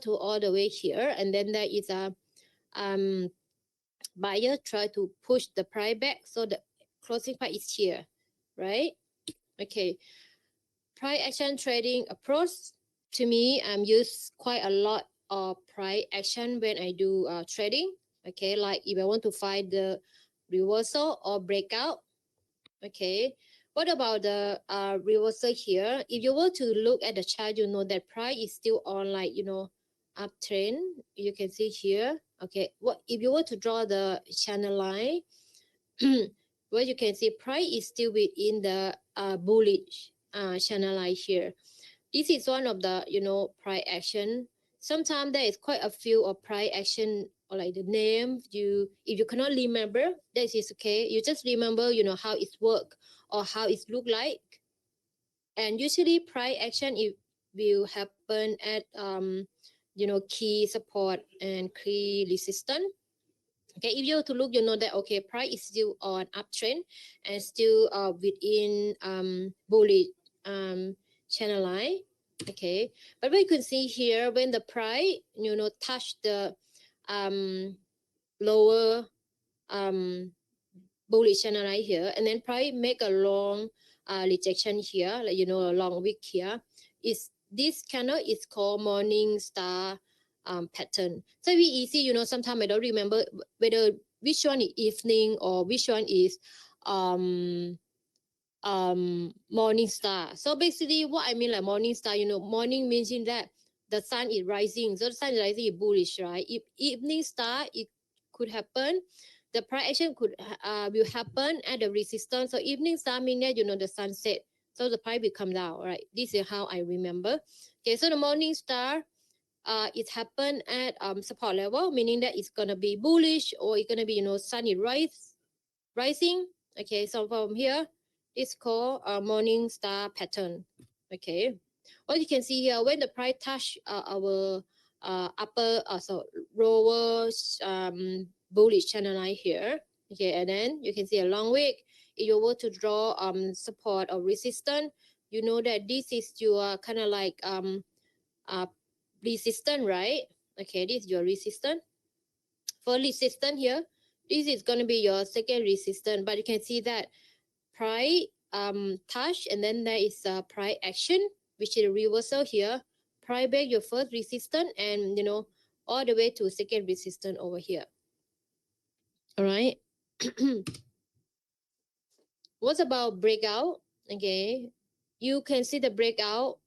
to all the way here, and then there is a um buyer try to push the price back, so the closing price is here, right? Okay, price action trading approach, to me use quite a lot of price action when I do trading. Okay, like if I want to find the reversal or breakout. Okay, what about the reversal here? If you were to look at the chart, you know that price is still on, like, uptrend. You can see here. Okay, what if you were to draw the channel line? Well, you can see price is still within the bullish channel line here. This is one of the price action. Sometimes there is quite a few of price action, or like the name. You, if you cannot remember, that is okay. You just remember how it work or how it look like. And usually price action, it will happen at key support and key resistance. Okay, if you were to look, you know that okay, price is still on uptrend and still within bullish channel line. Okay, but we can see here when the price touch the um lower um bullish channel line here, and then price make a long rejection here, like a long wick here. Is this candle is called morning star pattern. So very easy, sometimes I don't remember whether which one is evening or which one is um morning star. So basically what I mean, like morning star, morning means in that the sun is rising, so the sun is rising is bullish, right? If evening star, it could happen, the price action could will happen at the resistance. So evening star means that the sunset, so the price will come down, right? This is how I remember. Okay, so the morning star, it happened at support level, meaning that it's gonna be bullish, or it's gonna be sun is rising. Okay, so from here, it's called a morning star pattern. Okay, what you can see here, when the price touch our upper so lower bullish channel line here. Okay, and then you can see a long wick. If you were to draw support or resistance, you know that this is your kind of like uh resistance, right? Okay, this is your resistance. For resistance here, this is going to be your second resistance, but you can see that price touch, and then there is a price action, which is a reversal here. Price break your first resistance, and all the way to second resistance over here. All right. What about breakout? Okay, you can see the breakout.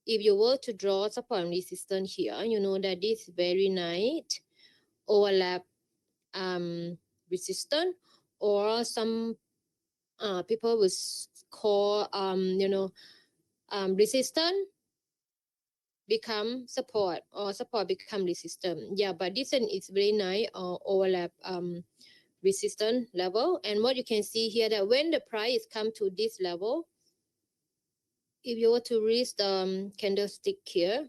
If you were to draw support and resistance here, you know that this is very nice overlap resistant, or some people would call resistant become support, or support become resistant. Yeah, but this one is very nice overlap resistance level. And what you can see here, that when the price come to this level, if you were to read the candlestick here,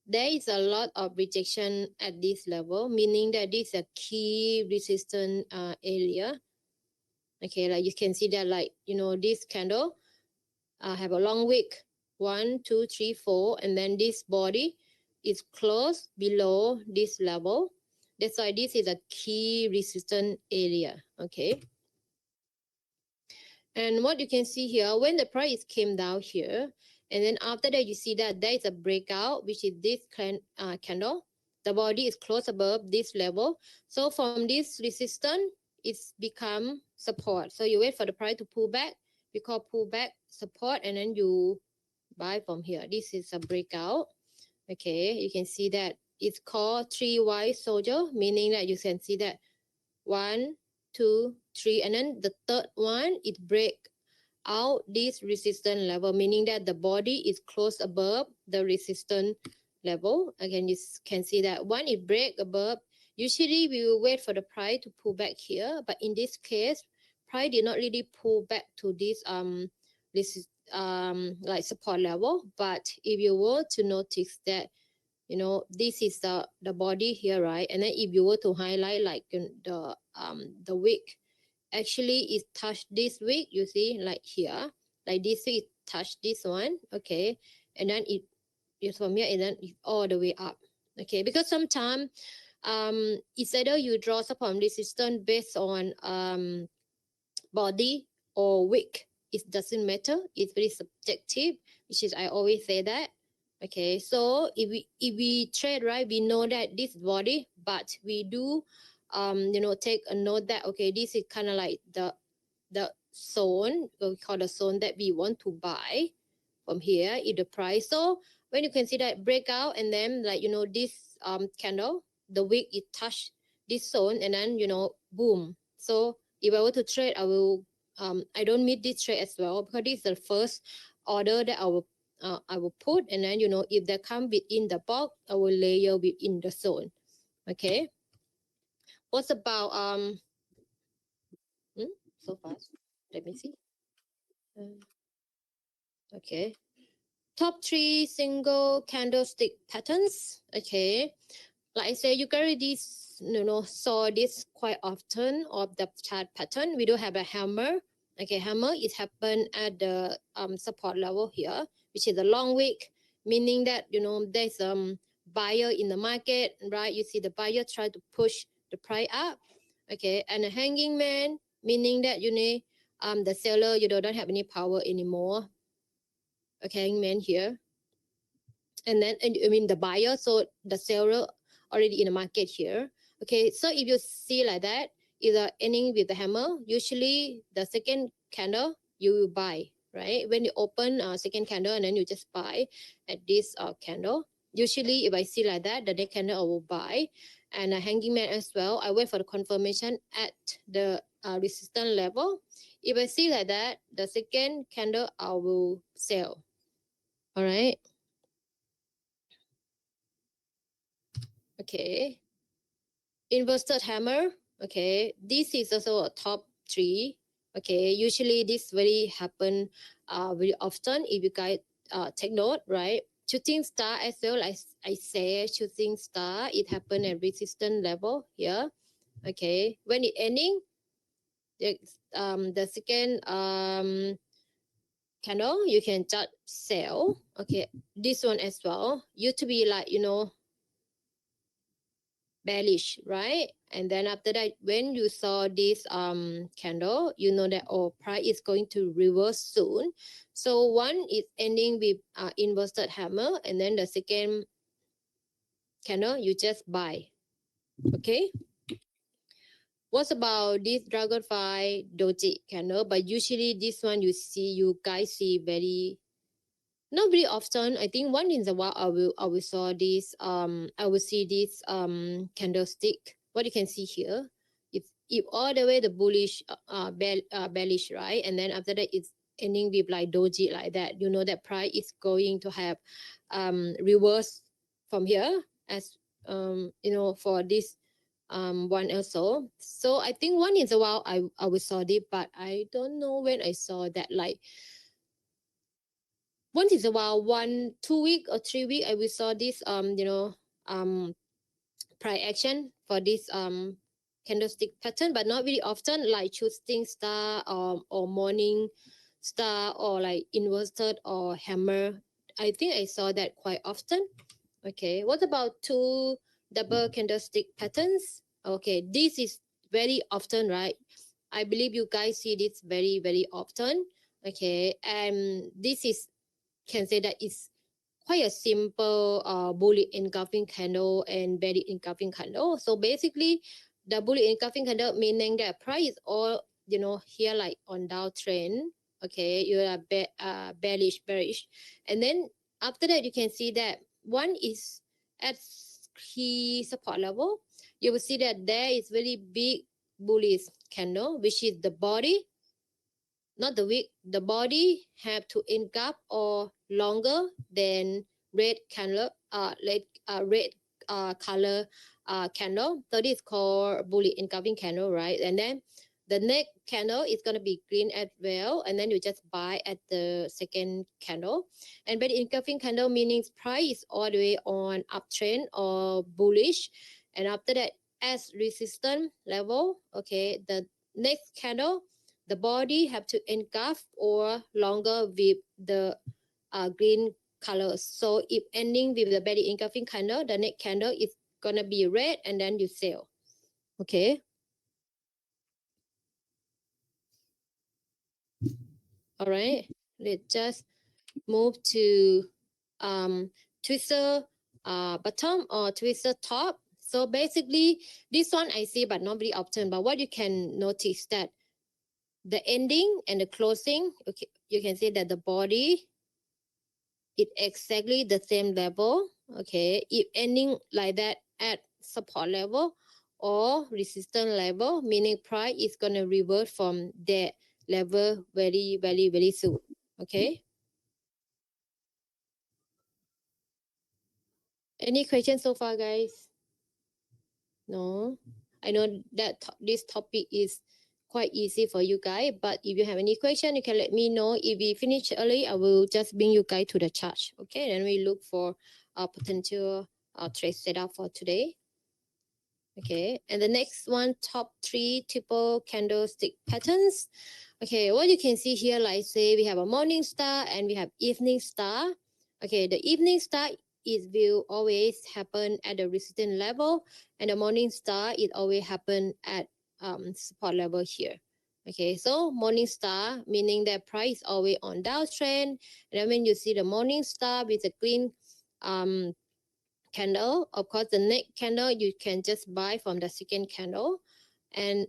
there is a lot of rejection at this level, meaning that this is a key resistance area. Okay, like you can see that, like this candle have a long wick, 1 2 3 4, and then this body is close below this level. That's why this is a key resistance area. Okay, and what you can see here, when the price came down here, and then after that you see that there is a breakout, which is this candle. The body is close above this level, so from this resistance it's become support. So you wait for the price to pull back, we call pull back support, and then you buy from here. This is a breakout. Okay, you can see that it's called three white soldier, meaning that you can see that 1 2 3, and then the third one, it break out this resistance level, meaning that the body is close above the resistance level. Again, you can see that when it break above, usually we will wait for the price to pull back here, but in this case, price did not really pull back to this like support level. But if you were to notice that this is the body here, right? And then if you were to highlight like the wick, actually it touched this wick, you see, like here, like this wick touched this one. Okay, and then it it's from here and then all the way up. Okay, because sometimes it's either you draw support resistance based on body or wick. It doesn't matter. It's very subjective, which is I always say that. Okay, so if we trade right, we know that this body, but we do take a note that okay, this is kind of like the zone, we call the zone that we want to buy from here in the price. So when you can see that breakout and then like this candle, the wick it touch this zone and then boom. So if I were to trade, I don't meet this trade as well because this is the first order that I will put, and then if they come within the box, I will layer within the zone. Okay. What's about so fast? Let me see. Uh, okay. Top three single candlestick patterns. Okay. Like I say, you carry this, saw this quite often of the chart pattern. We do have a hammer. Okay, hammer is happen at the support level here, which is a long wick, meaning that there's buyer in the market, right? You see the buyer try to push the price up. Okay, and a hanging man, meaning that the seller don't have any power anymore. Okay, hanging man here, and then I mean the buyer, so the seller already in the market here. Okay, so if you see like that, either ending with the hammer, usually the second candle you will buy, right? When you open second candle and then you just buy at this candle. Usually, if I see like that, the next candle I will buy, and a hanging man as well. I wait for the confirmation at the resistance level. If I see like that, the second candle I will sell. All right. Okay. Inverted hammer. Okay, this is also a top three. Okay, usually this very happen very often if you guys take note, right? Shooting star as well, as I say, shooting star, it happen at resistance level here. Okay, when it ending, the second candle you can just sell. Okay, this one as well used to be like bearish, right? And then after that, when you saw this candle, you know that price is going to reverse soon. So one is ending with inverted hammer, and then the second candle you just buy. Okay. What's about this dragonfly doji candle? But usually this one you guys see very not very often. I think one in a while I will saw this I will see this candlestick. What you can see here, if all the way the bullish bearish, right? And then after that it's ending with like doji like that. You know that price is going to have reverse from here as for this one also. So I think one in a while I will saw it, but I don't know when I saw that like once in a while, 1 2 week or 3 week, I will saw this um price action for this candlestick pattern, but not really often, like shooting star or morning star or like inverted or hammer. I think I saw that quite often. Okay, what about two double candlestick patterns? Okay, this is very often, right? I believe you guys see this very, very often. Okay, and this is can say that it's quite a simple bullet engulfing candle and belly engulfing candle. So basically, the bullet engulfing candle meaning that price is all here like on downtrend. Okay, you are bearish, and then after that you can see that one is at key support level. You will see that there is very big bullish candle, which is the body, not the wick. The body have to engulf or longer than red candle, red color candle. So this is called bullet engulfing candle, right? And then the next candle is gonna be green as well, and then you just buy at the second candle. And by the engulfing candle meaning price is all the way on uptrend or bullish, and after that as resistance level, okay, the next candle the body have to engulf or longer with the green colors. So if ending with the belly engulfing candle, the next candle is gonna be red, and then you sell. Okay. All right. Let's just move to twister bottom or twister top. So basically, this one I see, but not very often. But what you can notice that the ending and the closing, okay, you can see that the body it exactly the same level. Okay, if ending like that at support level or resistance level, meaning price is gonna revert from that level very soon. Okay. Any questions so far, guys? No. I know that this topic is quite easy for you guys, but if you have any question, you can let me know. If we finish early, I will just bring you guys to the chart. Okay, then we look for a potential trade setup for today. Okay, and the next one, top 3 triple candlestick patterns. Okay, what you can see here, like say we have a morning star and we have evening star. Okay, the evening star it will always happen at the resistance level, and the morning star it always happen at support level here. Okay, so morning star meaning that price is always on downtrend, and then when you see the morning star with a green candle, of course the next candle you can just buy from the second candle. And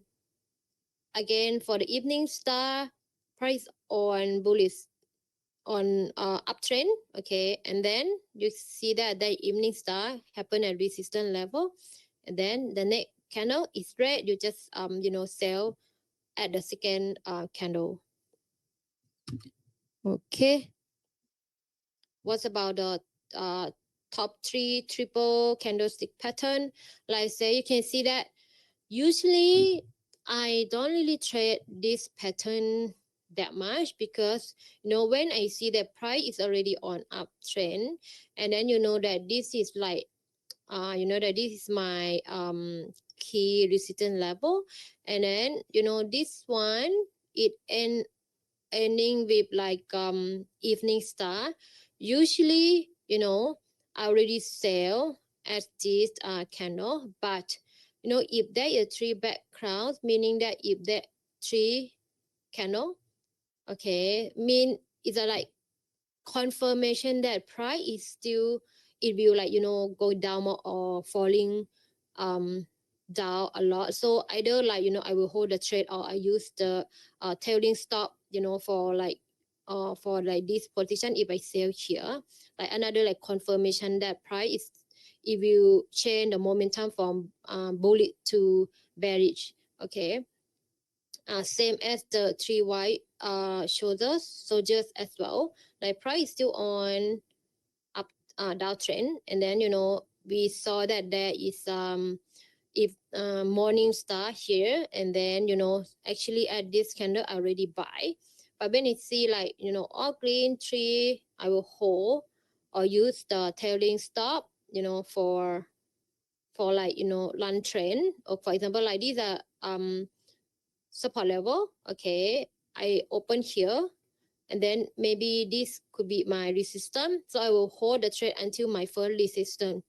again for the evening star, price on bullish on uptrend. Okay, and then you see that the evening star happen at resistance level, and then the next candle is red, you just sell at the second candle. Okay, what's about the top 3 triple candlestick pattern? Like say you can see that usually I don't really trade this pattern that much, because when I see the price is already on uptrend, and then that this is like that this is my key resistance level, and then this one it ending with like evening star. Usually I already sell at this candle, but if there is 3 backgrounds, meaning that if there 3 candle, okay, mean it's a like confirmation that price is still, it will like go down more or falling down a lot. So either like I will hold the trade, or I use the tailing stop for like this position. If I sell here, like another like confirmation that price is, it will change the momentum from bullish to bearish. Okay, same as the 3 white soldiers as well. Like price is still on up downtrend, and then we saw that there is if morning star here, and then actually at this candle I already buy. But when it see like all green tree, I will hold or use the tailing stop for like long trend, or for example like these are support level. Okay, I open here, and then maybe this could be my resistance, so I will hold the trade until my first resistance.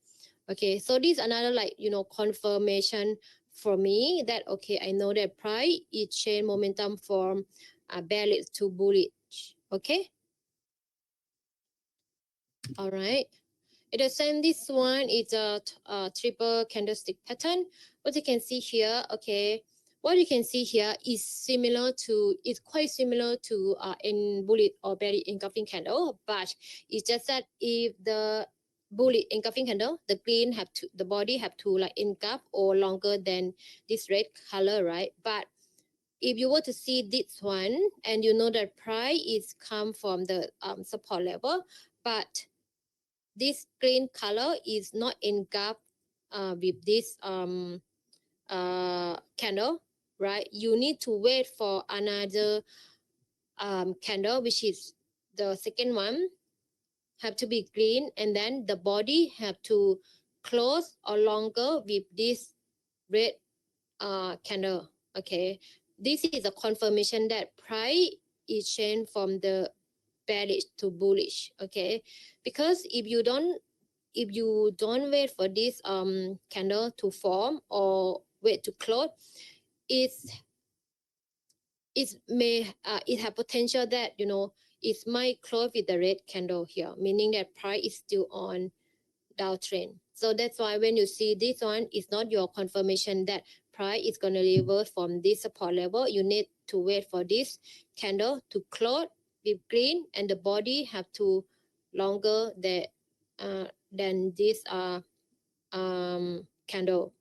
Okay, so this another like confirmation for me that okay, I know that price it change momentum from bearish to bullish. Okay, all right. It is same, this one is a triple candlestick pattern. What you can see here, okay, what you can see here is similar to, it's quite similar to in bullet or belly engulfing candle, but it's just that if the bullet engulfing candle, the green have to, the body have to like engulf or longer than this red color, right? But if you were to see this one, and that price is come from the support level, but this green color is not engulfed with this candle, right? You need to wait for another candle, which is the second one, have to be green, and then the body have to close or longer with this red candle. Okay, this is a confirmation that price is changed from the bearish to bullish. Okay, because if you don't wait for this candle to form or wait to close, it's it have potential that it might close with the red candle here, meaning that price is still on downtrend. So that's why when you see this one, it's not your confirmation that price is going to reverse from this support level. You need to wait for this candle to close with green, and the body have to longer than this candle.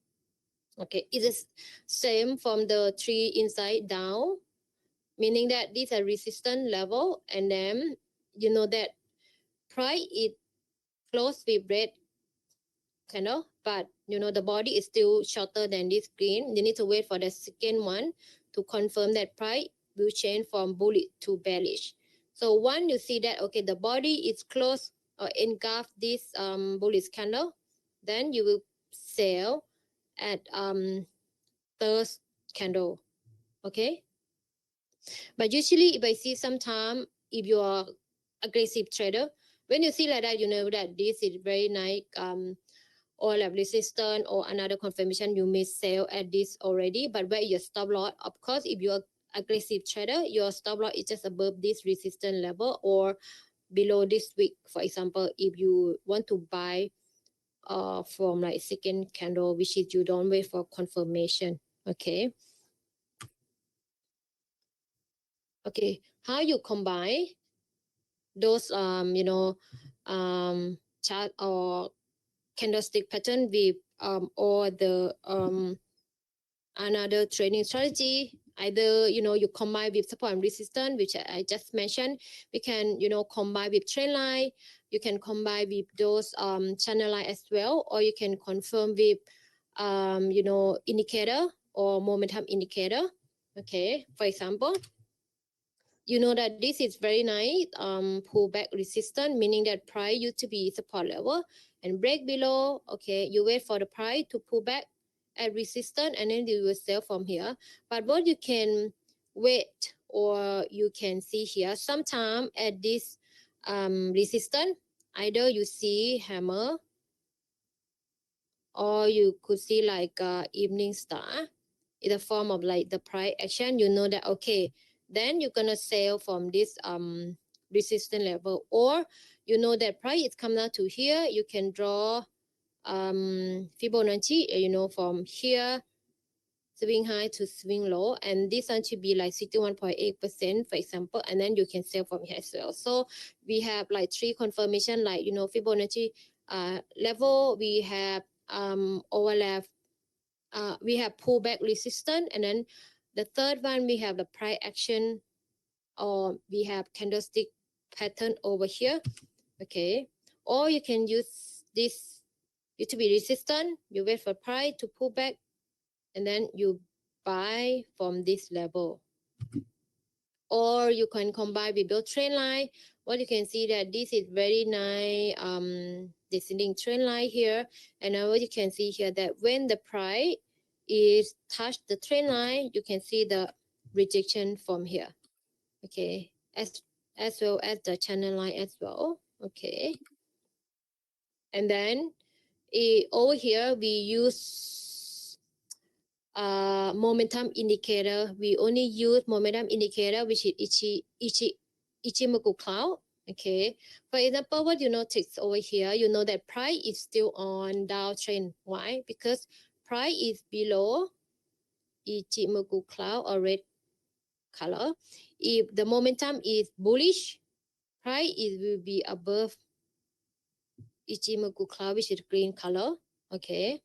Okay, it is same from the three inside down, meaning that these are resistance level, and then you know that price is close with red candle, but the body is still shorter than this green. You need to wait for the second one to confirm that price will change from bullish to bearish. So once you see that, okay, the body is close or engulf this bullish candle, then you will sell at third candle. Okay, but usually if I see sometime, if you are aggressive trader, when you see like that, you know that this is very nice or like resistance or another confirmation, you may sell at this already. But where your stop loss, of course, if you're aggressive trader, your stop loss is just above this resistance level or below this week. For example, if you want to buy from like second candle, which is you don't wait for confirmation. Okay, how you combine those chart or candlestick pattern with or the another trading strategy? Either you combine with support and resistance, which I just mentioned. We can combine with trend line. You can combine with those channel line as well, or you can confirm with indicator or momentum indicator. Okay, for example, you know that this is very nice pullback resistance, meaning that price used to be support level and break below. Okay, you wait for the price to pull back at resistance, and then you will sell from here. But what you can wait, or you can see here, sometime at this resistance, either you see hammer, or you could see like evening star in the form of like the price action. You know that, okay, then you're gonna sell from this resistance level, or you know that price is come down to here, you can draw Fibonacci, from here swing high to swing low, and this one should be like 61.8%, for example, and then you can sell from here as well. So we have like three confirmation, like Fibonacci level, we have overlap, we have pullback resistance, and then the third one we have the price action, or we have candlestick pattern over here. Okay, or you can use this to be resistant, you wait for price to pull back, and then you buy from this level. Or you can combine with the trend line. What you can see that this is very nice descending trend line here, and now what you can see here that when the price is touch the trend line, you can see the rejection from here. Okay, as well as the channel line as well. Okay, and then over here we use momentum indicator. We only use momentum indicator, which is Ichimoku cloud. Okay, for example, what you notice over here, you know that price is still on downtrend. Why? Because price is below Ichimoku cloud or red color. If the momentum is bullish, price will be above Ichimoku cloud, which is green color. Okay,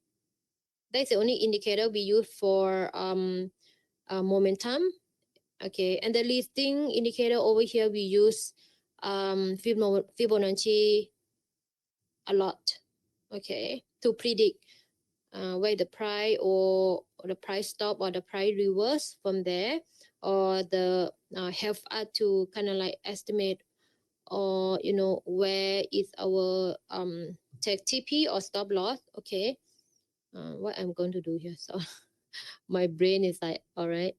that's the only indicator we use for momentum. Okay, and the listing indicator over here we use Fibonacci a lot. Okay, to predict where the price or the price stop or the price reverse from there, or the help us to kind of like estimate, or where is our take TP or stop loss. Okay, what I'm going to do here, so my brain is like, all right,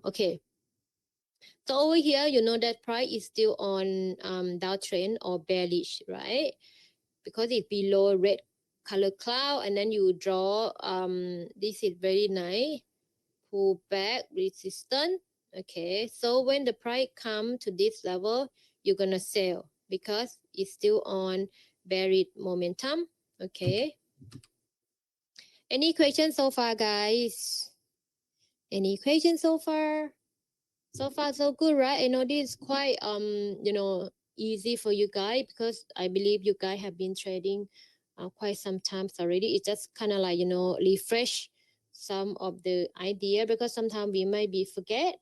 okay. So over here, you know that price is still on downtrend or bearish, right? Because it's below red color cloud, and then you draw this is very nice pull back resistance. Okay, so when the price come to this level, you're gonna sell because it's still on bearish momentum. Okay, any questions so far, guys? Any questions so far? So far so good, right? I know this is quite easy for you guys because I believe you guys have been trading quite some times already. It's just kind of like refresh some of the idea because sometimes we might be forget.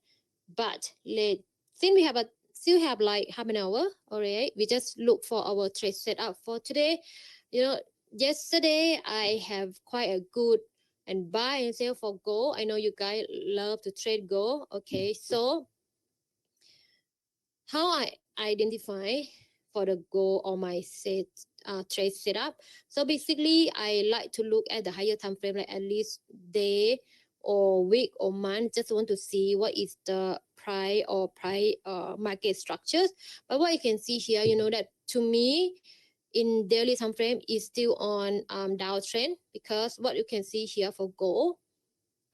But let since we have a still have like half an hour, all right, we just look for our trade setup for today. You know, yesterday I have quite a good and buy and sell for gold. I know you guys love to trade gold. Okay, so how I identify for the goal or my trade setup. So basically, I like to look at the higher time frame, like at least day or week or month. Just want to see what is the price or price market structures. But what you can see here, you know that to me in daily time frame is still on downtrend because what you can see here for gold.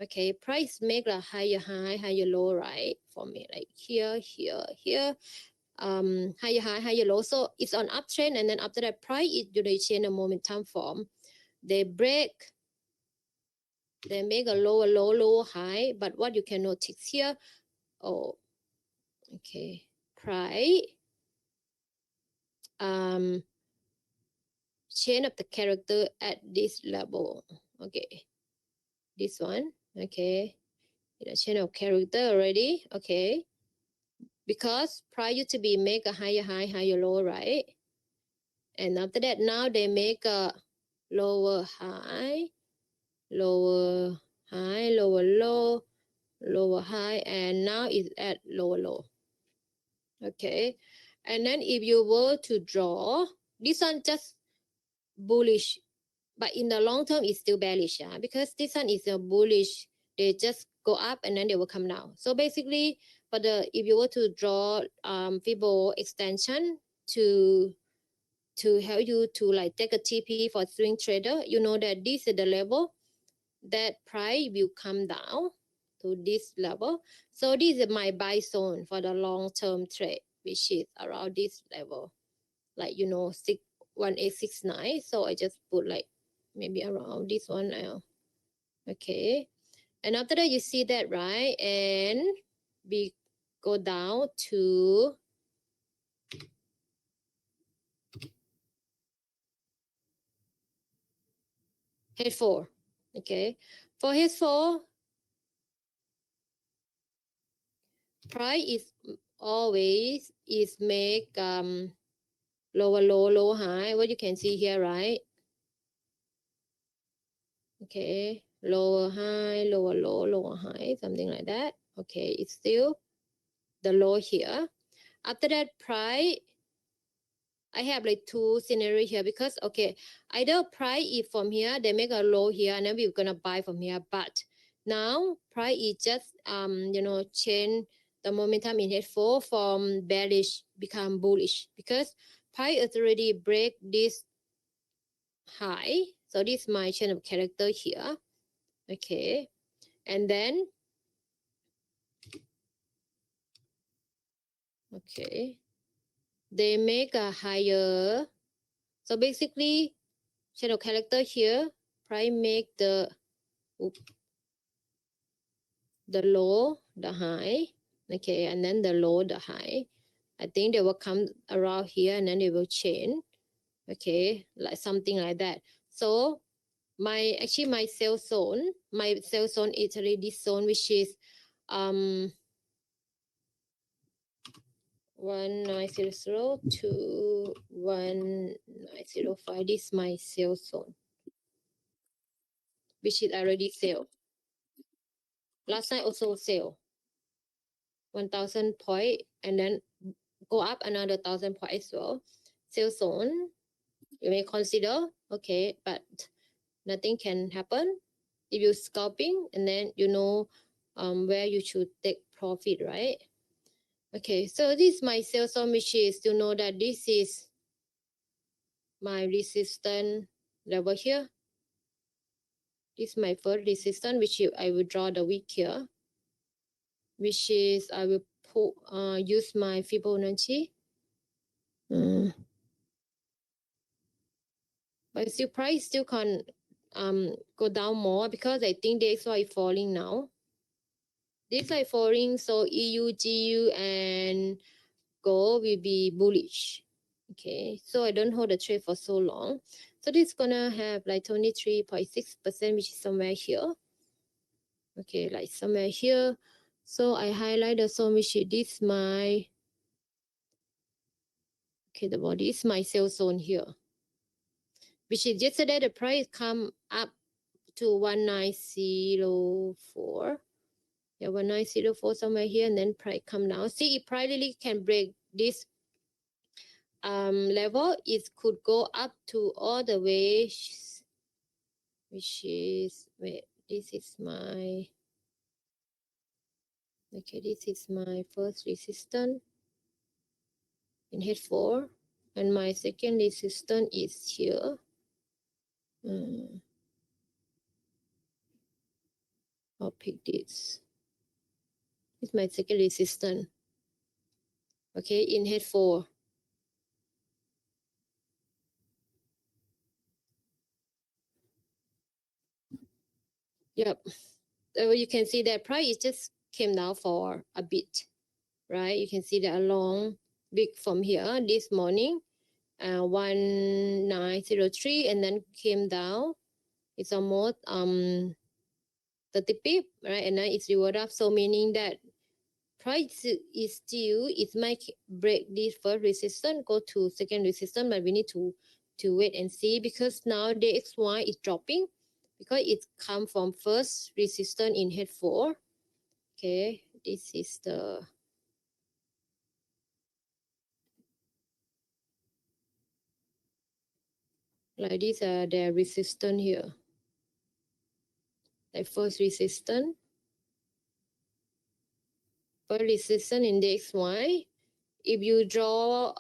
Okay, price make a higher high, higher low, right? For me, like here, here, here, higher high, higher low. So it's on uptrend, and then after that, price it they change the momentum form. They break, they make a lower low, lower high. But what you can notice here, oh, okay, price um change of the character at this level. Okay, this one. Okay, change of character already. Okay, because prior used to be make a higher high, higher low, right? And after that, now they make a lower high, lower high, lower low, lower high, and now it's at lower low. Okay, and then if you were to draw, this one just bullish, but in the long term it's still bearish, yeah, because this one is a bullish. They just go up and then they will come down. So basically, for the if you were to draw Fibo extension to help you to like take a TP for swing trader, you know that this is the level that price will come down to this level. So this is my buy zone for the long term trade, which is around this level, like 1869. So I just put like maybe around this one now. Okay, and after that you see that, right? And we go down to H4. Okay, for H4 price is always is make lower low, lower high, what you can see here, right? Okay, lower high, lower low, lower high, something like that. Okay, it's still the low here. After that, price, I have like two scenario here because okay, either price is from here, they make a low here, and then we're gonna buy from here. But now price is just change the momentum in H4 from bearish become bullish because price is already break this high. So this is my chain of character here. Okay, and then okay, they make a higher. So basically, shadow character here, price make the low, the high, okay, and then the low, the high. I think they will come around here and then they will change, okay, like something like that. So my sales zone, is already this zone, which is 1900 to 1905. This is my sales zone, which is already sale. Last night also sale 1,000 point and then go up another 1,000 point as well. Sales zone, you may consider, okay, but nothing can happen if you're scalping and then where you should take profit, right? Okay, so this is my sell zone, which is to know that this is my resistance level here. This is my first resistance, which I will draw the wick here, which is I will use my Fibonacci. But still price still can go down more because I think DXY is falling now. DXY falling, so EU, GU, and gold will be bullish. Okay, so I don't hold the trade for so long. So this is gonna have like 23.6%, which is somewhere here. Okay, like somewhere here. So I highlight the zone, which is this my, okay, the body is my sell zone here. Which is yesterday the price come up to 1904. Yeah, 1904 somewhere here, and then price come down. See if price really can break this level, it could go up to all the way, which is, wait, this is my, okay, this is my first resistance in head 4, and my second resistance is here. I'll pick this. This is my second resistance. Okay, in head 4. Yep. So you can see that price just came down for a bit, right? You can see that along big from here this morning, 1903, and then came down. It's almost 30 pip, right? And then it's reward up. So meaning that price is still, it might break this first resistance, go to second resistance, but we need to wait and see, because now the XY is dropping because it come from first resistance in head 4. Okay, this is the, like these are the resistance here, like first resistance in the XY. If you draw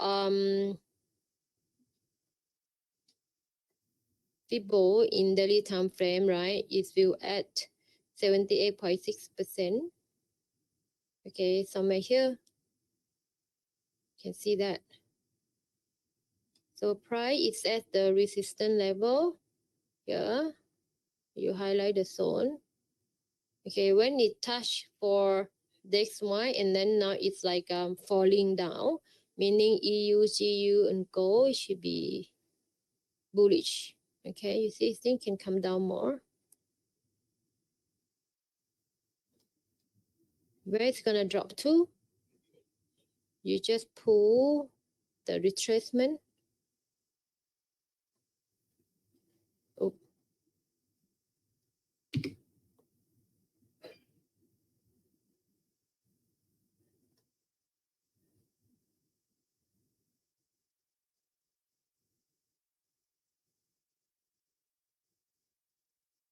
Fibo in daily time frame, right, it's viewed at 78.6%. Okay, somewhere here, you can see that. So price is at the resistance level here. You highlight the zone. Okay, when it touch for the XY, and then now it's like falling down, meaning EU, GU, and gold should be bullish. Okay, you see things can come down more. Where it's gonna drop to, you just pull the retracement. Oh.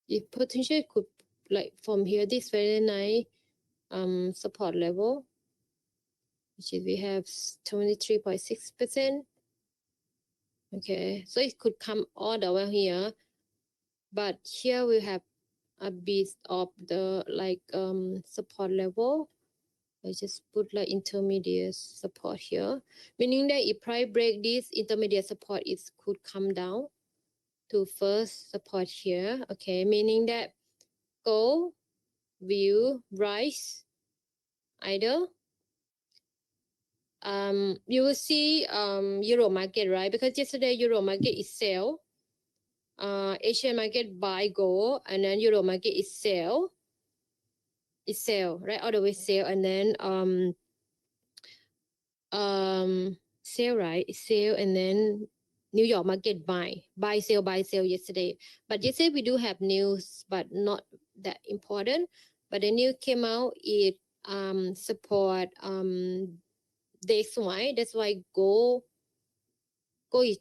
It potentially could, like from here, this very nice support level, which is we have 23.6%. Okay, so it could come all the way here, but here we have a bit of the like support level. I just put like intermediate support here, meaning that if price break this intermediate support, it could come down to first support here. Okay, meaning that gold will rise either. You will see euro market, right? Because yesterday euro market is sell, Asian market buy gold, and then euro market is sell. It's sell, right? All the way sell, and then sale, right? It's sale, and then New York market buy sale yesterday. But yesterday we do have news, but not that important. But the news came out, it support this why, that's why go is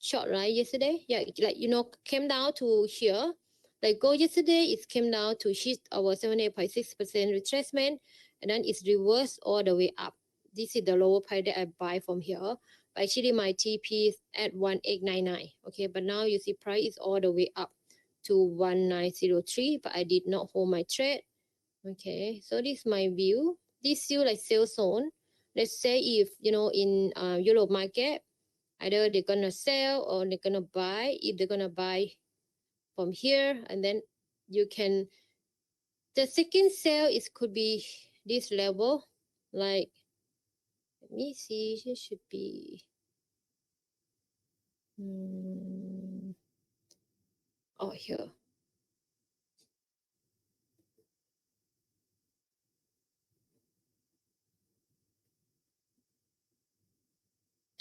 short, right? Yesterday, yeah, like came down to here. Like go yesterday, it came down to hit our 78.6% retracement, and then it's reversed all the way up. this is the lower price that I buy from here. But actually my TP is at 1899. Okay, but now you see price is all the way up to 1903, but I did not hold my trade. Okay, so this is my view. This still like sell zone. Let's say if in Europe market, either they're gonna sell or they're gonna buy. If they're gonna buy from here, and then you can, the second sale is could be this level, like, let me see, it should be oh, here.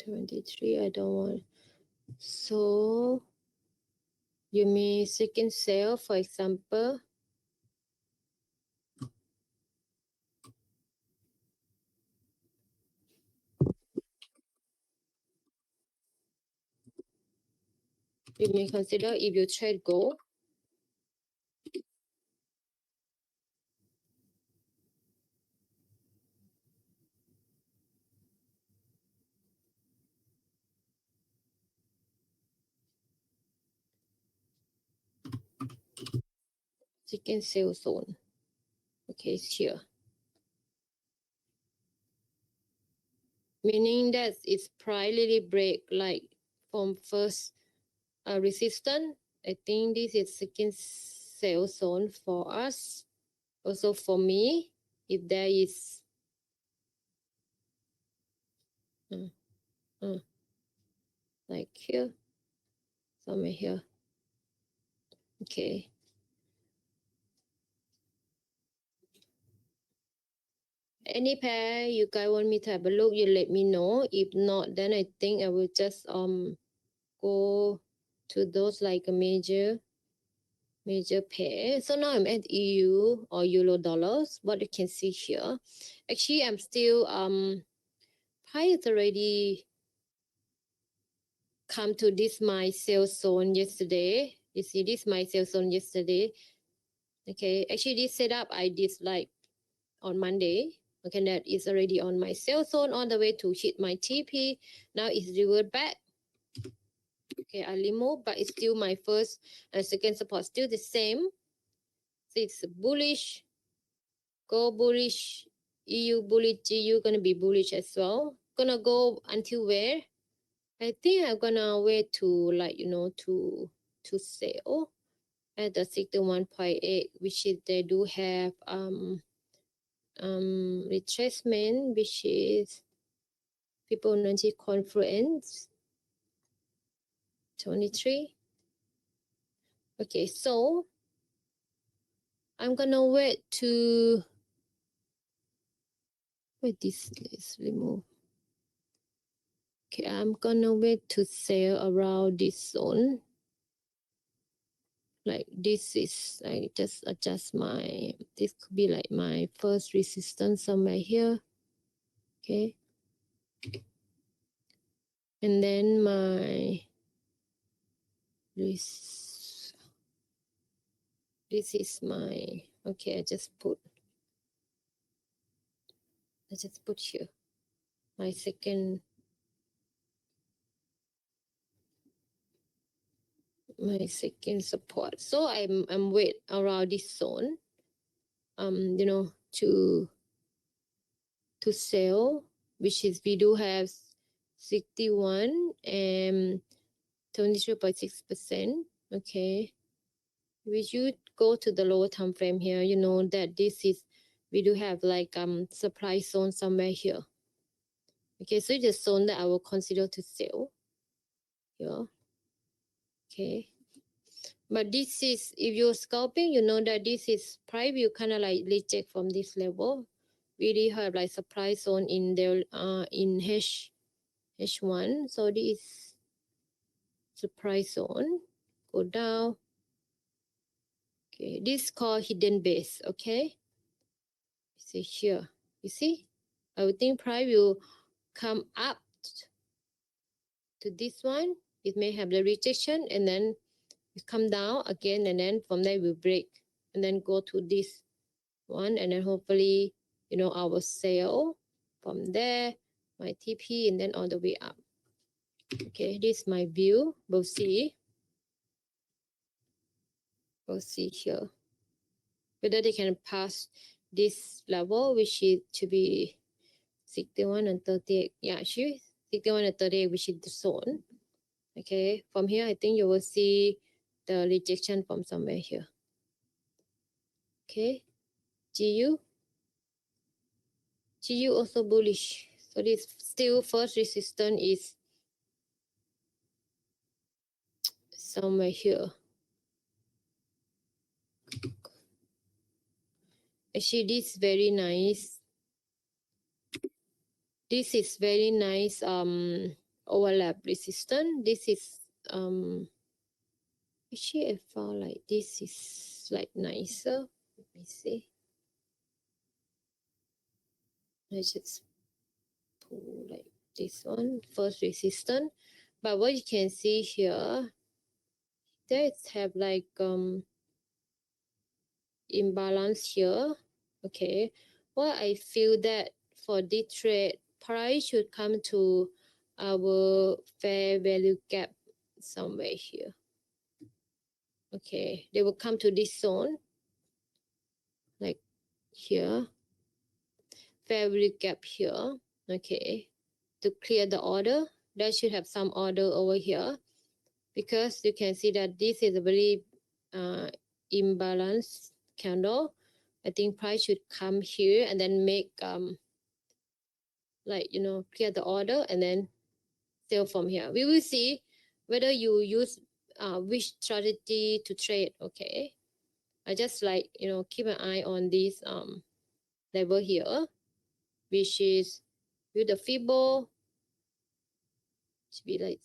$23, I don't want. So you mean second sale, for example, you may consider if you trade gold. Second sale zone. Okay, it's here. Meaning that it's probably break like from first resistance. I think this is second sale zone for us. Also for me, if there is uh, uh, like here, somewhere here. Okay. Any pair you guys want me to have a look, you let me know. If not, then I think I will just go to those like a major pair. So now I'm at EU or Euro dollars. What you can see here. Actually, I'm still price already come to this my sales zone yesterday. You see this my sales zone yesterday. Okay, actually this setup I did like on Monday. Okay, that is already on my sales zone on the way to hit my TP. Now it's revert back. Okay, I remove, but it's still my first and second support still the same. So it's bullish, go bullish, EU bullish, GU gonna be bullish as well. Gonna go until where? I think I'm gonna wait to like to sell at the 61.8, which is they do have retracement, which is Fibonacci conference 23. Okay, so I'm gonna wait to wait, this is remove. Okay, I'm gonna wait to sell around this zone. Like this is, I just adjust my, this could be like my first resistance somewhere here. Okay, and then my this is my, okay, I just put here my second support. So I'm wait around this zone to sell, which is we do have 61 and 23.6%. Okay, if you go to the lower time frame here, you know that this is, we do have like supply zone somewhere here. Okay, so the zone that I will consider to sell here. Okay, but this is, if you're scalping, you know that this is price you kind of like reject from this level. We really have like supply zone in there in H1. So this supply zone go down. Okay, this is called hidden base. Okay, see here, you see, I would think price will come up to this one. It may have the rejection and then it come down again, and then from there we break and then go to this one, and then hopefully our sale from there, my TP, and then all the way up. Okay, this is my view. We'll see here whether they can pass this level, which is to be 61 and 38. Yeah, actually 61 and 38, which is the zone. Okay, from here, I think you will see the rejection from somewhere here. Okay, GU also bullish. So this still first resistance is somewhere here. Actually, this is very nice. This is very nice overlap resistance. This is actually I found like this is like nicer. Let me see. Let's just pull like this one, first resistance. But what you can see here, they have like imbalance here. Okay, well, I feel that for this trade, price should come to our fair value gap somewhere here. Okay, they will come to this zone like here, fair value gap here. Okay, to clear the order, that should have some order over here, because you can see that this is a very imbalanced candle. I think price should come here and then make like, you know, clear the order and then sell from here. We will see whether you use which strategy to trade. Okay, I just like, you know, keep an eye on this level here, which is with the Fibo to be like,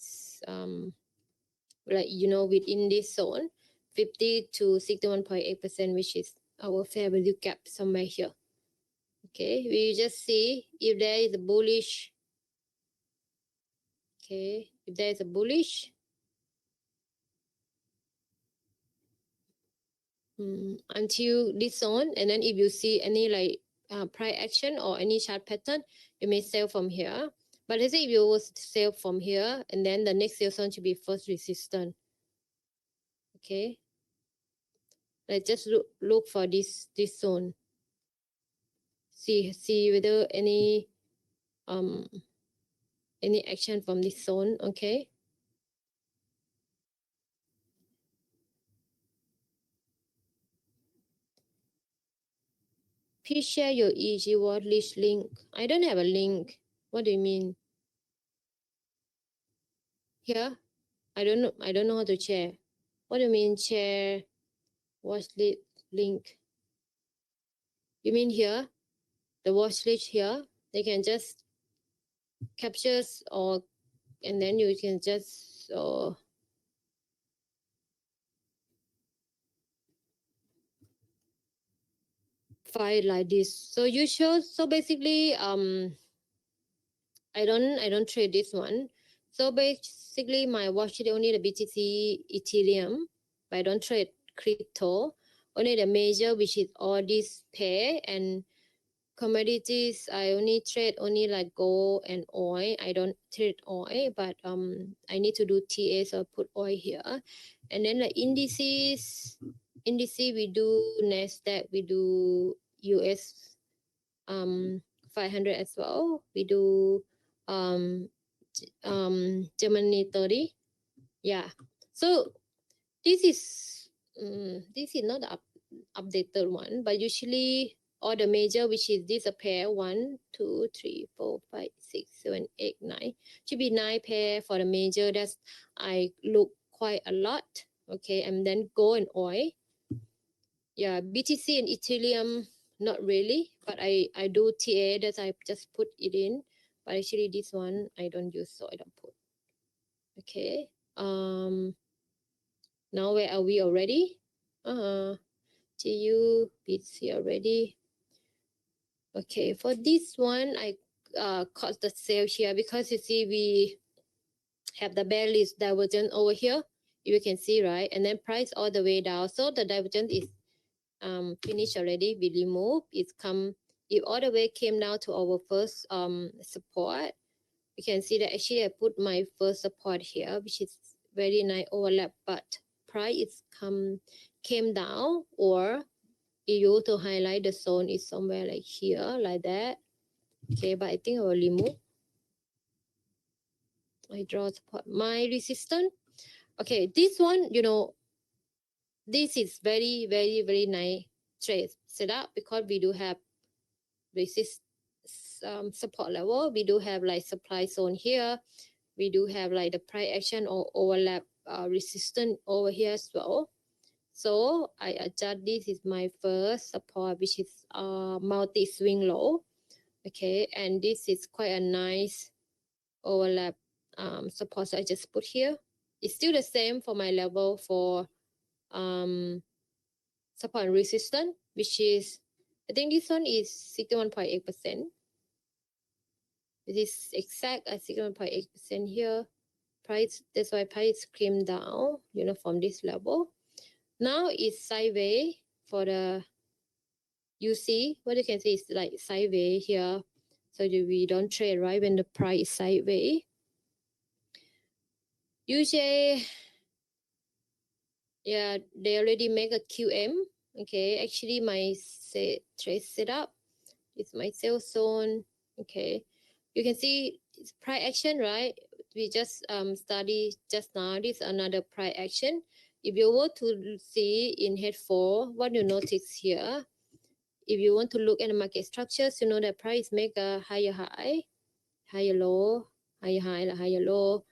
you know, within this zone 50 to 61.8%, which is our fair value gap somewhere here. Okay, we just see if there is a bullish. Okay, if there is a bullish, until this zone, and then if you see any like price action or any chart pattern, you may sell from here. But let's say if you was sell from here, and then the next sell zone should be first resistance. Okay, like just look for this zone. See whether any action from this zone. Okay. Please share your EG watchlist link. I don't have a link. What do you mean? Here? I don't know how to share. What do you mean share watchlist link? You mean here? The watchlist here? They can just captures, or and then you can just file like this. So you show, so basically I don't trade this one. So basically my watch is only the BTC, Ethereum, but I don't trade crypto. Only the major, which is all this pair, and commodities I only trade only like gold and oil. I don't trade oil, but I need to do TA, so I put oil here. And then the indices we do Nasdaq, we do US 500 as well. We do Germany 30. Yeah. So this is not the updated one, but usually all the major, which is this a pair 1, 2, 3, 4, 5, 6, 7, 8, 9, should be 9 pair for the major. That's I look quite a lot. Okay, and then gold and oil. Yeah, BTC and Ethereum not really, but I do TA that I just put it in, but actually this one I don't use, so I don't put. Okay, now where are we already? GU BTC already. Okay, for this one I caught the sale here because you see we have the bearish divergence over here, you can see, right? And then price all the way down, so the divergence is finished already. We remove, it's come If all the way came down to our first support, you can see that actually I put my first support here, which is very nice overlap, but price is came down, or if you to highlight the zone is somewhere like here, like that. Okay, but I think I will remove. I draw support. My resistance. Okay, this one, this is very, very, very nice trade setup because we do have resist support level. We do have like supply zone here. We do have like the price action or overlap resistance over here as well. So I adjust, this is my first support, which is multi swing low. Okay, and this is quite a nice overlap support. So I just put here. It's still the same for my level for um, support and resistance, which is, I think this one is 61.8%. It is exact at 61.8% here. Price, that's why price came down, from this level. Now it's sideways for the, you see what you can see is like sideways here. So we don't trade right when the price is sideways. Usually, yeah, they already make a QM. Okay, actually my trade setup is my sell zone. Okay, you can see it's price action, right? We just study just now. This is another price action. If you were to see in head 4, what you notice here, if you want to look at the market structures, you know that price make a higher high, higher low, higher high, higher low,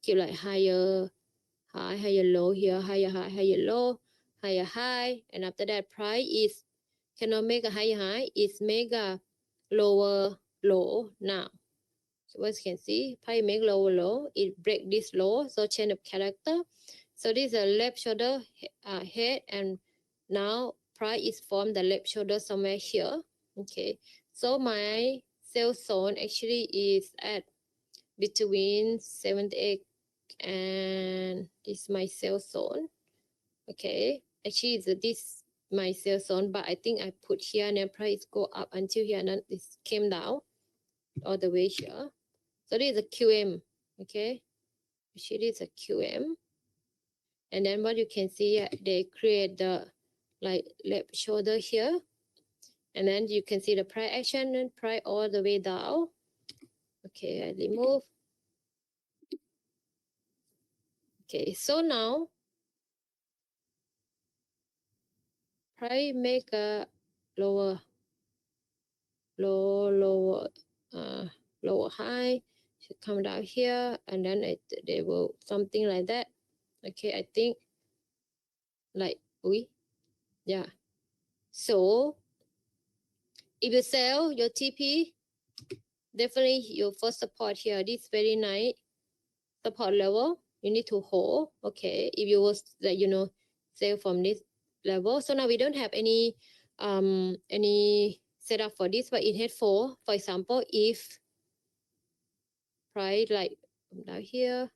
keep like higher high, higher low here, higher high, higher low, higher high, and after that price is cannot make a higher high, it's make a lower low now. So as you can see, price make lower low, it break this low, so change of character. So this is a left shoulder head, and now price is from the left shoulder somewhere here. Okay, so my sell zone actually is at between 78 and this is my sell zone. Okay, actually it's this my sell zone, but I think I put here and then price go up until here and then it came down all the way here. So this is a QM. Okay, which it is a QM. And then what you can see, they create the like left shoulder here, and then you can see the price action and price all the way down. Okay, I remove. Okay, so now price make a lower lower uh lower high, should come down here, and then they will something like that. Okay, I think like yeah. So if you sell your TP, definitely your first support here, this very nice support level you need to hold. Okay, if you was like sell from this level. So now we don't have any setup for this, but in head 4, for example, if price like down here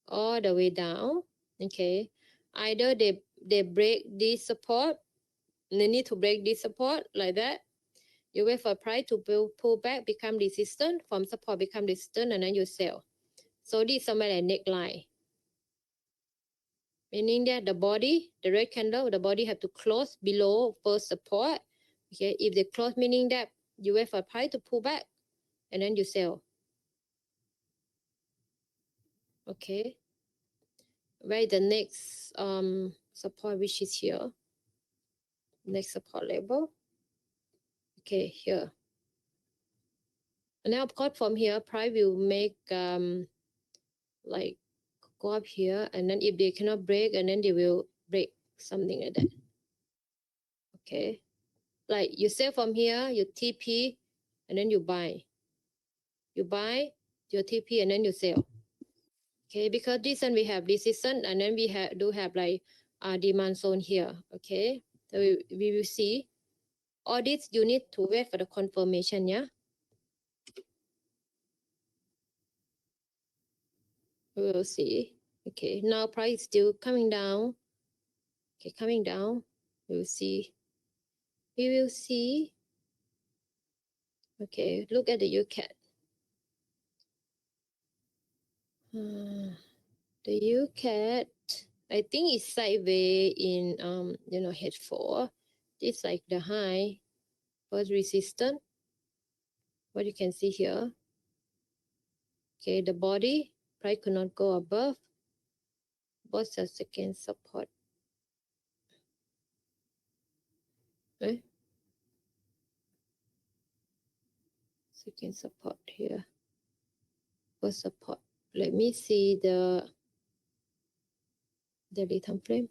all the way down, okay, either they break this support, they need to break this support like that. You wait for price to pull back, become resistant, from support become resistant, and then you sell. So this is somewhere like neckline, meaning that the body, the red candle, the body have to close below first support. Okay, if they close, meaning that you wait for price to pull back, and then you sell. Okay, where the next support, which is here, next support level. Okay, here. And now of course from here, price will make like go up here, and then if they cannot break, and then they will break something like that. Okay, like you sell from here, you TP, and then you buy your TP, and then you sell. Okay, because this one we have resistance, and then we have like demand zone here. Okay, so we will see all this. You need to wait for the confirmation. Yeah, we will see. Okay, now price is still coming down. Okay, coming down. We will see. Okay, look at the UCAT. The UCAT, I think it's sideways in head 4. It's like the high first resistance. What you can see here. Okay, the body price could not go above. What's the second support? Okay. Second support here. First support. Let me see the daily time frame.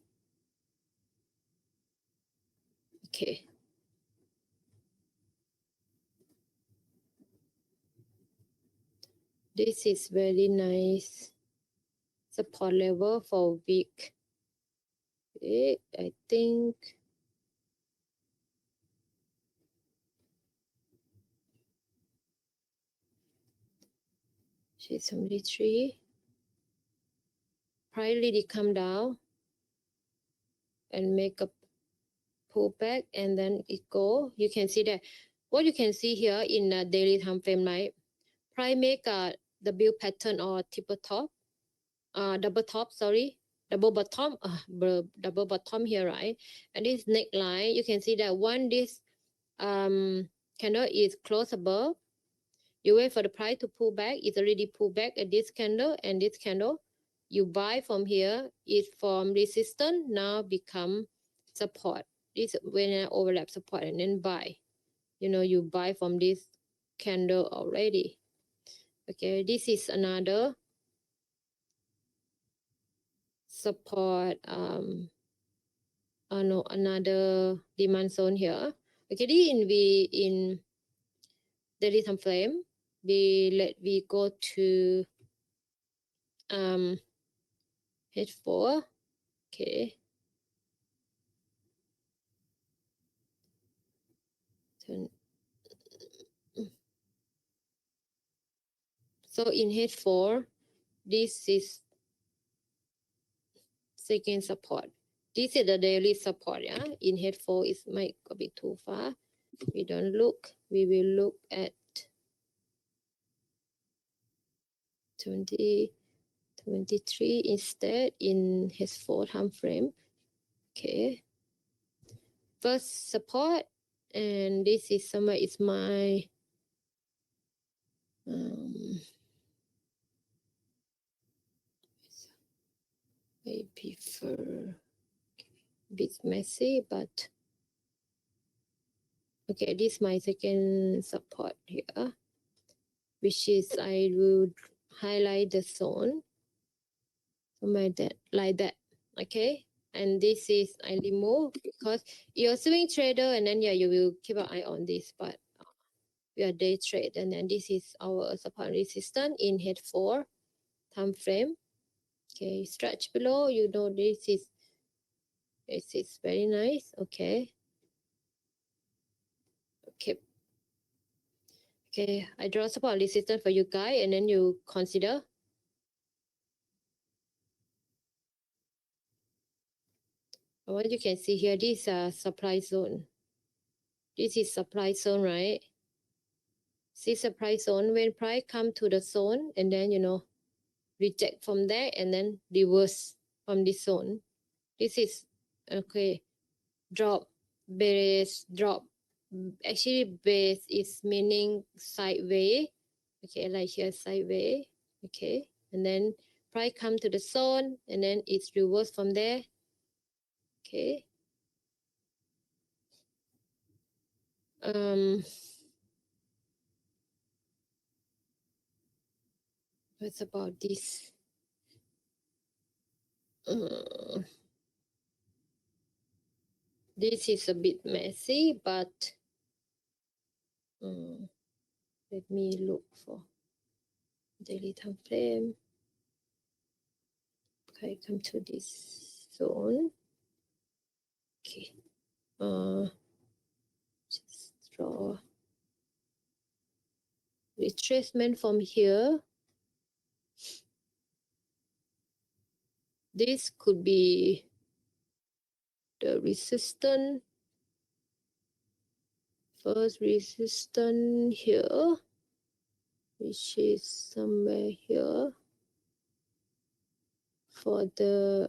Okay. This is very nice support level for week. Okay, I think she's 73. Price really come down and make a pullback, and then it go. You can see that what you can see here in the daily time frame, right? Price make a W pattern or triple top, double top, sorry, double bottom, double bottom here, right? And this neckline, you can see that one this candle is close above. You wait for the price to pull back. It's already pulled back at this candle and this candle. You buy from here. It from resistance now become support. This when I overlap support and then buy. You buy from this candle already. Okay, this is another support. No, another demand zone here. Okay, this in daily time frame. We go to H4. Okay. So in H4, this is second support. This is the daily support. Yeah. In H4, it might go a bit too far. We don't look. We will look at 2023 instead in H4 time frame. Okay. First support, and this is somewhere is my I prefer a bit messy, but okay, this is my second support here, which is I would highlight the zone like that. Okay, and this is I remove because you're a swing trader, and then yeah, you will keep an eye on this, but we are day trade, and then this is our support resistance in head 4 time frame. Okay, stretch below, this is very nice. Okay, I draw support resistance for you guys, and then you consider. What you can see here, this is a supply zone. This is supply zone, right? See supply zone, when price come to the zone, and then reject from there, and then reverse from this zone. This is okay. Drop, base, drop. Actually, base is meaning sideways. Okay, like here sideways. Okay, and then price come to the zone, and then it's reverse from there. Okay. What's about this? This is a bit messy, but let me look for daily time frame. Okay, come to this zone. Okay. Just draw retracement from here. This could be the resistance first resistance here, which is somewhere here for the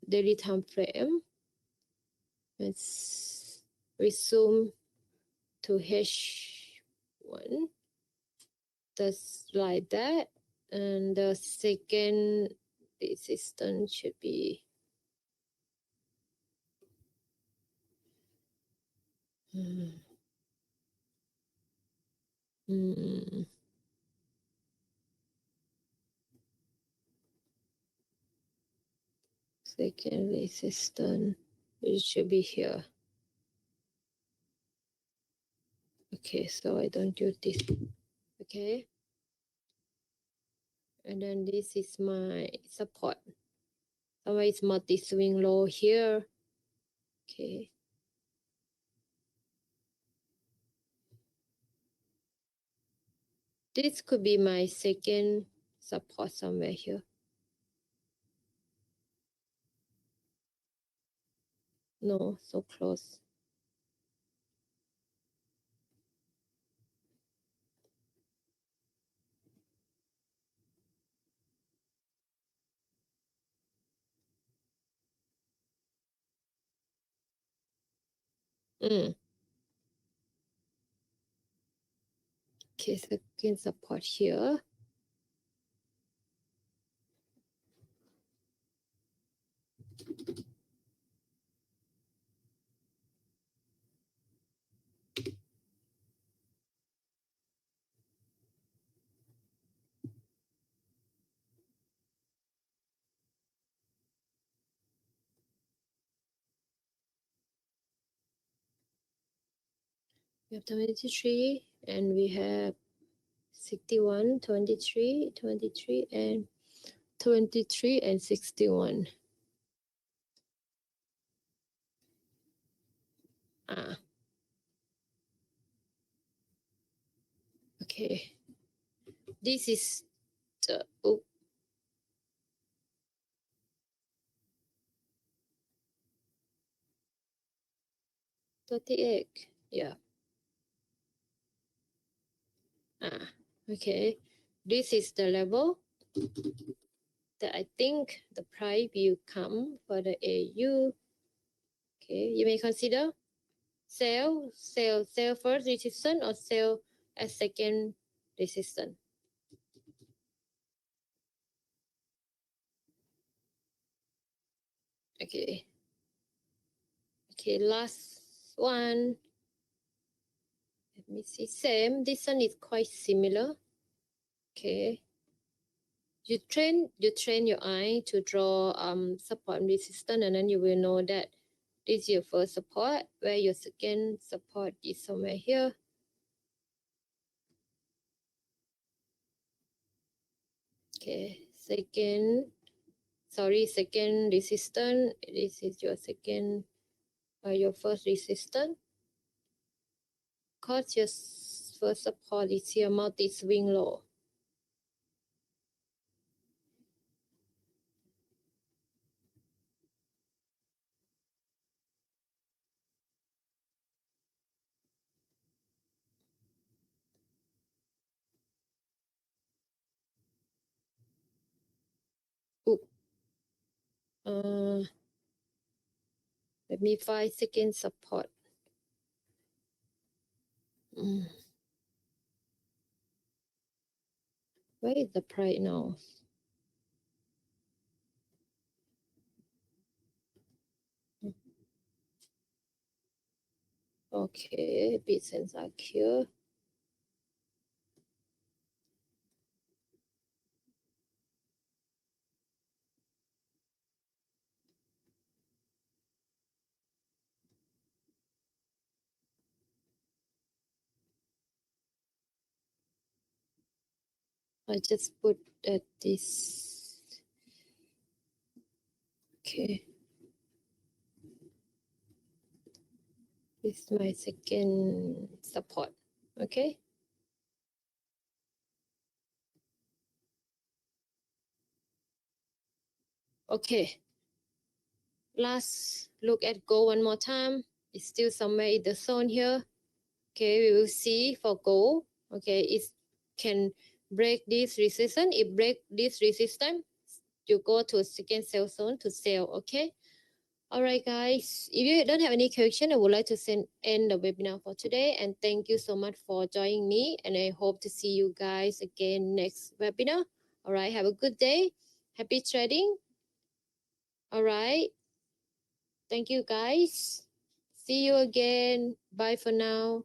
daily time frame. Let's resume to H1, just like that. And the second resistance should be second resistance, it should be here. Okay, so I don't do this. Okay, and then this is my support. Somewhere it's multi-swing low here. Okay. This could be my second support somewhere here. No, so close. Okay, second support here. We have 23 and we have 61, 23, 23 and 23 and 61. Okay. This is the 38. Yeah. Okay. This is the level that I think the price will come for the AU. Okay, you may consider sell first resistance or sell as second resistance. Okay. Okay, last one. Let me see. Same. This one is quite similar. Okay. You train your eye to draw support and resistance, and then you will know that this is your first support, where your second support is somewhere here. Okay, second resistance. This is your second, your first resistance. Cause your first support is here, multi-swing low. Let me find second support. Where is the price now? Okay, bits and are here. I just put at this. Okay. This is my second support. Okay. Okay. Last look at gold one more time. It's still somewhere in the zone here. Okay, we will see for gold. Okay, it can break this resistance. If break this resistance, you go to a second sell zone to sell. Okay. All right, guys. If you don't have any question, I would like to end the webinar for today. And thank you so much for joining me. And I hope to see you guys again next webinar. All right. Have a good day. Happy trading. All right. Thank you, guys. See you again. Bye for now.